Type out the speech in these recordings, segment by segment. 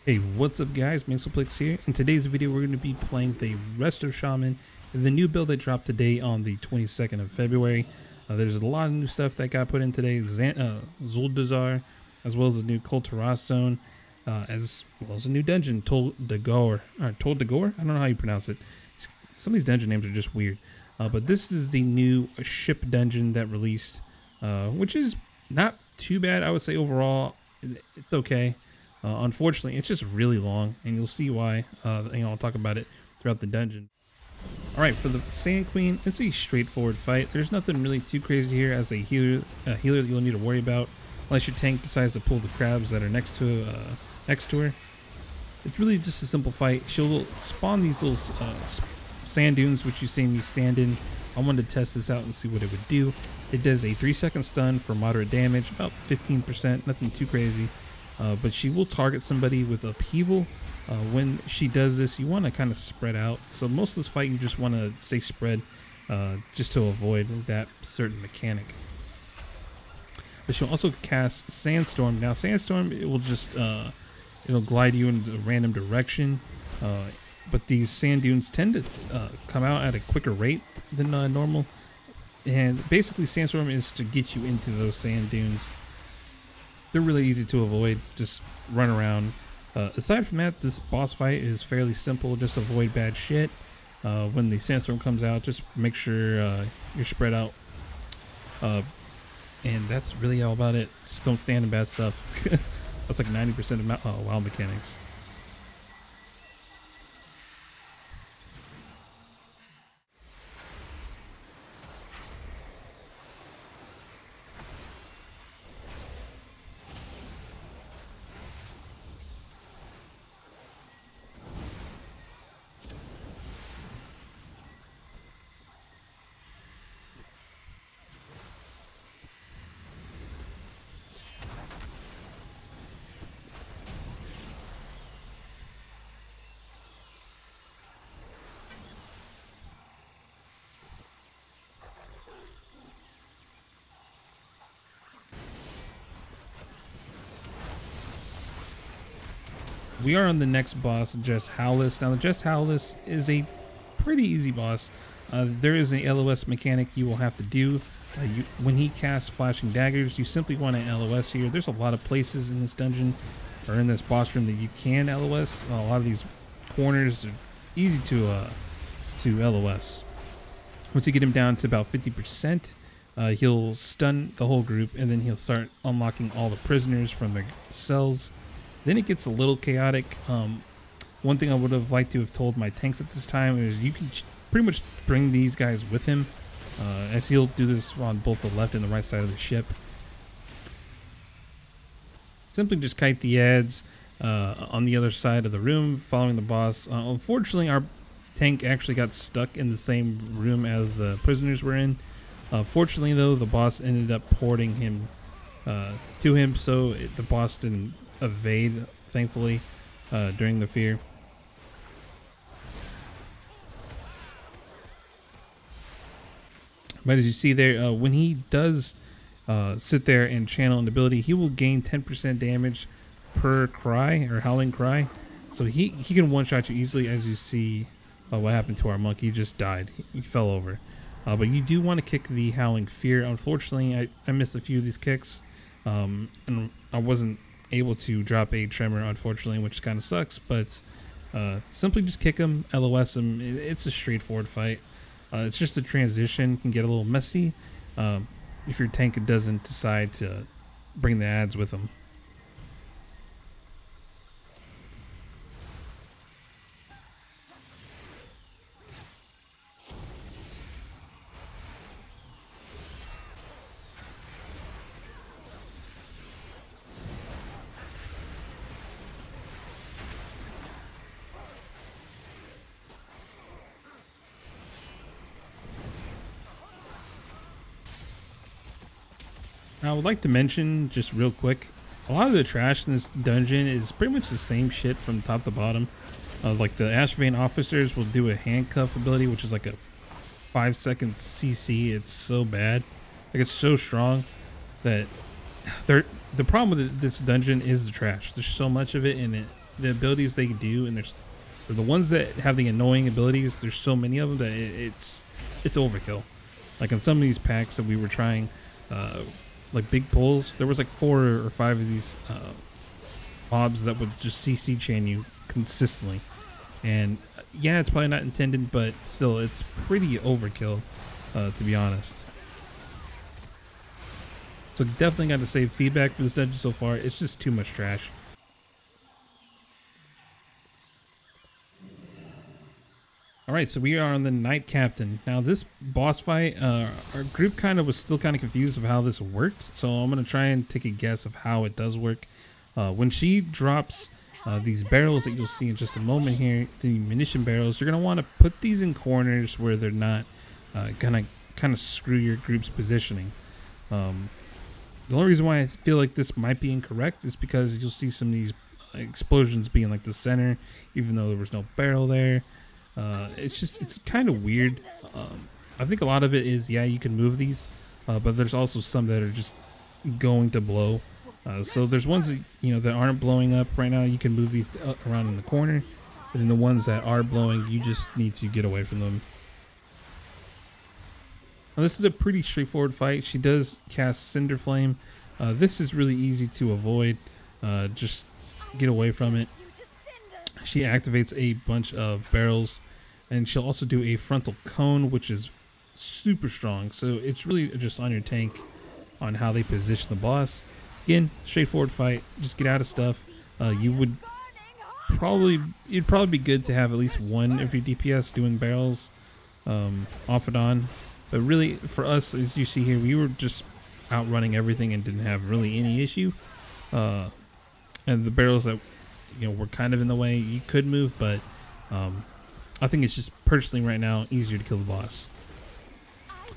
Hey, what's up guys, Maxoplex here. In today's video we're going to be playing the Resto Shaman, the new build that dropped today on the 22nd of February. There's a lot of new stuff that got put in today, Zuldazar, as well as a new Culturas zone, as well as a new dungeon, Tol Dagor, Tol Dagor? I don't know how you pronounce it. Some of these dungeon names are just weird. But this is the new ship dungeon that released, which is not too bad, I would say overall. It's okay. Unfortunately, it's just really long, and you'll see why. I'll talk about it throughout the dungeon. All right, for the Sand Queen, it's a straightforward fight. There's nothing really too crazy here as a healer that you'll need to worry about, unless your tank decides to pull the crabs that are next to her. It's really just a simple fight. She'll spawn these little sand dunes, which you see me stand in. I wanted to test this out and see what it would do. It does a 3-second stun for moderate damage, about 15%, nothing too crazy. But she will target somebody with upheaval. When she does this, you want to kind of spread out. So most of this fight, you just want to stay spread, just to avoid that certain mechanic. But she'll also cast Sandstorm. Now, Sandstorm, it will just it'll glide you in a random direction. But these sand dunes tend to come out at a quicker rate than normal. And basically, Sandstorm is to get you into those sand dunes. They're really easy to avoid, just run around. Aside from that, this boss fight is fairly simple, just avoid bad shit. When the Sandstorm comes out, just make sure you're spread out. And that's really all about it. Just don't stand in bad stuff. That's like 90% of WoW mechanics. We are on the next boss, Just Howless. Now, the Just Howless is a pretty easy boss. There is an LOS mechanic you will have to do. When he casts flashing daggers, you simply want to LOS here. There's a lot of places in this dungeon or in this boss room that you can LOS. A lot of these corners are easy to LOS. Once you get him down to about 50%, he'll stun the whole group, and then he'll start unlocking all the prisoners from their cells. Then it gets a little chaotic. One thing I would have liked to have told my tanks at this time is you can pretty much bring these guys with him, as he'll do this on both the left and the right side of the ship. Simply just kite the ads on the other side of the room, following the boss. Unfortunately, our tank actually got stuck in the same room as the prisoners were in. Fortunately, though, the boss ended up porting him to him, so the boss didn't evade, thankfully, during the fear. But as you see there, when he does sit there and channel an ability, he will gain 10% damage per cry or howling cry. So he can one-shot you easily. As you see what happened to our monk, he just died. He fell over. But you do want to kick the howling fear. Unfortunately, I missed a few of these kicks, and I wasn't able to drop a tremor, unfortunately, which kind of sucks. But simply just kick him, LOS him. It's a straightforward fight. It's just the transition can get a little messy if your tank doesn't decide to bring the ads with him. Now, I would like to mention, just real quick, a lot of the trash in this dungeon is pretty much the same shit from top to bottom. Like the Ashvane officers will do a handcuff ability, which is like a 5-second CC. It's so bad. Like, it's so strong that the problem with this dungeon is the trash. There's so much of it, and the abilities they do, and there's the ones that have the annoying abilities. There's so many of them that it's overkill. Like in some of these packs that we were trying, like big pulls, there was like 4 or 5 of these mobs that would just CC chain you consistently. And yeah, it's probably not intended, but still, it's pretty overkill, to be honest. So definitely got to say, feedback for this dungeon so far, it's just too much trash. Alright, so we are on the Night Captain. Now this boss fight, our group was still kind of confused of how this worked, so I'm going to try and take a guess of how it does work. When she drops these barrels that you'll see in just a moment here, the munition barrels, you're going to want to put these in corners where they're not going to kind of screw your group's positioning. The only reason why I feel like this might be incorrect is because you'll see some of these explosions being like the center, even though there was no barrel there. It's kind of weird. I think a lot of it is, yeah, you can move these, but there's also some that are just going to blow. So there's ones that, that aren't blowing up right now. You can move these around in the corner, but then the ones that are blowing, you just need to get away from them. Now, this is a pretty straightforward fight. She does cast Cinder Flame. This is really easy to avoid. Just get away from it. She activates a bunch of barrels, and she'll also do a frontal cone, which is super strong. So it's really just on your tank on how they position the boss. Again, straightforward fight. Just get out of stuff. It'd probably be good to have at least one of your DPS doing barrels off and on. But really, for us, as you see here, we were just outrunning everything and didn't have really any issue. And the barrels that were kind of in the way, you could move, but I think it's just personally right now easier to kill the boss.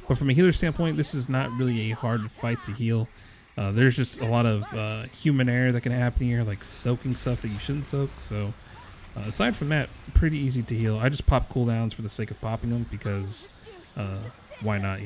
But from a healer standpoint, this is not really a hard fight to heal. There's just a lot of human error that can happen here, like soaking stuff that you shouldn't soak. So aside from that, pretty easy to heal. I just pop cooldowns for the sake of popping them because why not,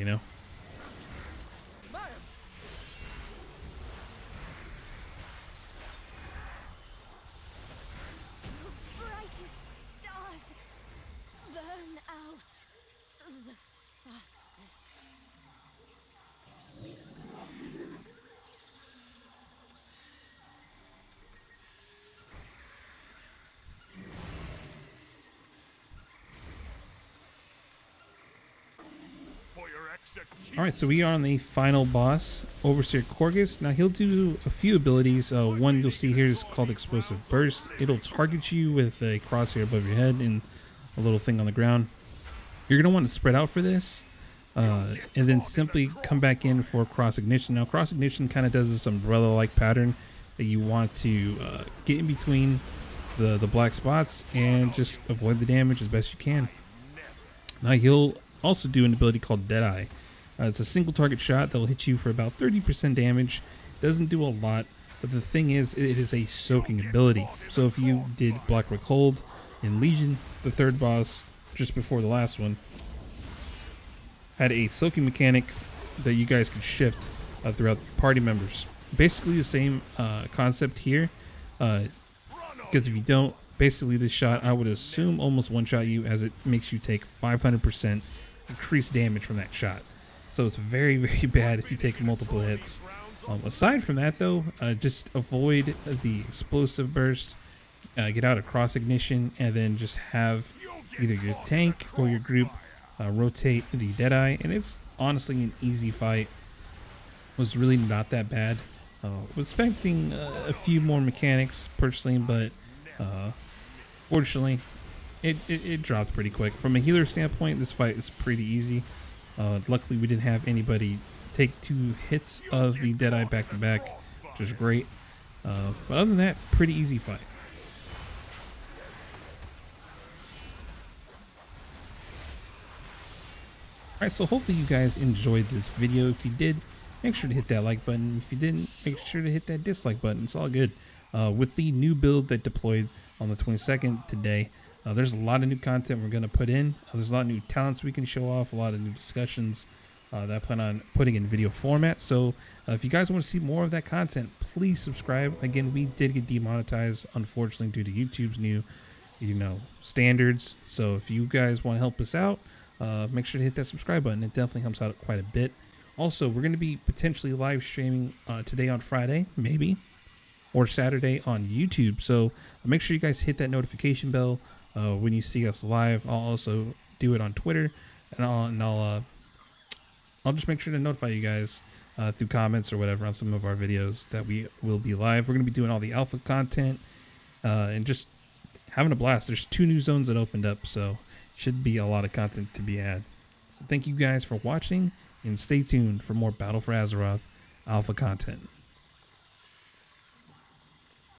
Alright, so we are on the final boss, Overseer Corgus. Now he'll do a few abilities. One you'll see here is called Explosive Burst. It'll target you with a crosshair above your head and a little thing on the ground. You're going to want to spread out for this, and then simply come back in for Cross Ignition. Now Cross Ignition kind of does this umbrella-like pattern that you want to get in between the black spots and just avoid the damage as best you can. Now he'll also do an ability called Deadeye. It's a single target shot that will hit you for about 30% damage. Doesn't do a lot, but the thing is, it is a soaking ability. So if you did Blackrock Hold in Legion, the third boss just before the last one, had a soaking mechanic that you guys could shift throughout the party members. Basically the same concept here, because if you don't, basically this shot I would assume almost one-shot you, as it makes you take 500% increased damage from that shot. So it's very, very bad if you take multiple hits. Aside from that though, just avoid the Explosive Burst, get out of Cross Ignition, and then just have either your tank or your group rotate the Deadeye, and it's honestly an easy fight. It was really not that bad. Was expecting a few more mechanics personally, but fortunately it dropped pretty quick. From a healer standpoint, this fight is pretty easy. Luckily we didn't have anybody take 2 hits of the Deadeye back to back, which is great. But other than that, pretty easy fight. Alright, so hopefully you guys enjoyed this video. If you did, make sure to hit that like button. If you didn't, make sure to hit that dislike button. It's all good. With the new build that deployed on the 22nd today, there's a lot of new content we're going to put in. There's a lot of new talents we can show off, a lot of new discussions that I plan on putting in video format. So if you guys want to see more of that content, please subscribe. Again, we did get demonetized, unfortunately, due to YouTube's new, standards. So if you guys want to help us out, make sure to hit that subscribe button. It definitely helps out quite a bit. Also, we're going to be potentially live streaming today on Friday, maybe, or Saturday on YouTube. So make sure you guys hit that notification bell when you see us live. I'll also do it on Twitter, and I'll just make sure to notify you guys through comments or whatever on some of our videos that we will be live. We're going to be doing all the alpha content and just having a blast. There's 2 new zones that opened up, so should be a lot of content to be had. So thank you guys for watching, and stay tuned for more Battle for Azeroth alpha content.